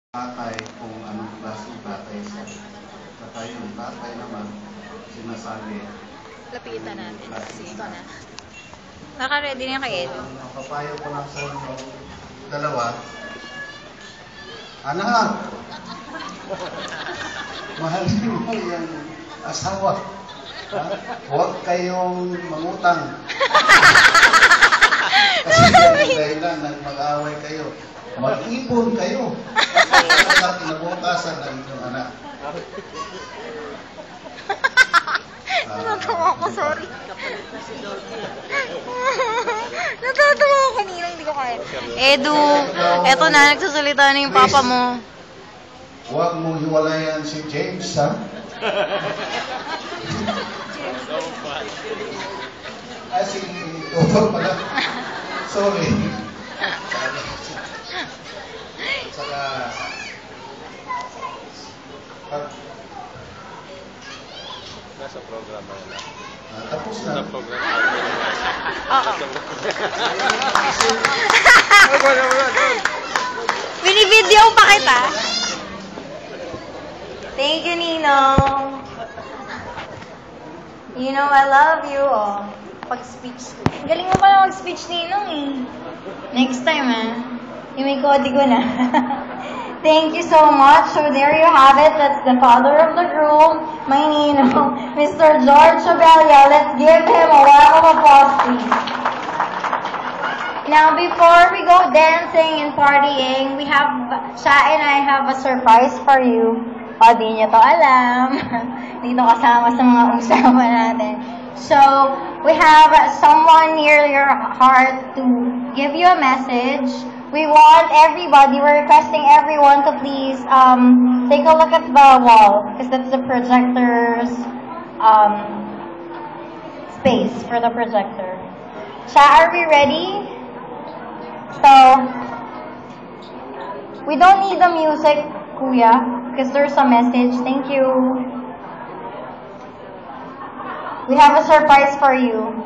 Tatay kung anong klaseng tatay siya. Saka yung tatay naman, sinasabi. Lapitan natin kasi ito na. Naka-ready na kay Edo. Ang papayo ko lang sa inyo, dalawa, anak! Mahalin mo yung asawa. Ha? Huwag kayong mangutang. Kasi yan ang dahilan ng mag-away kayo. Mag-ipon kayo. At kinabukasan ng inyong anak. Natatawa ako, sorry. Natatawa ako kanina, hindi ko kaya. Edu, eto na, nagsasalita na yung papa mo. Huwag mong hiwalayan si James, ha? Si Toto pala. Sorry. Saka, nasa programa na. tapos na. Nasa programa. Binibideo pa kita. Thank you, Ninong. You know I love you. Oh, pag-speech. Galing mo pala mag-speech, Ninong eh. Next time yung may kodigo na. Thank you so much. So there you have it. That's the father of the groom, my Ninong, Mr. George Obelia. Let's give him a round of applause, please. Now, before we go dancing and partying, Sha and I have a surprise for you. O, di niyo to alam. Dito kasama sa mga usapan natin. So, we have someone near your heart to give you a message. We want everybody, we're requesting everyone to please take a look at the wall, because that's the projector's space for the projector. Sha, are we ready? So, we don't need the music, Kuya, because there's a message. Thank you. We have a surprise for you.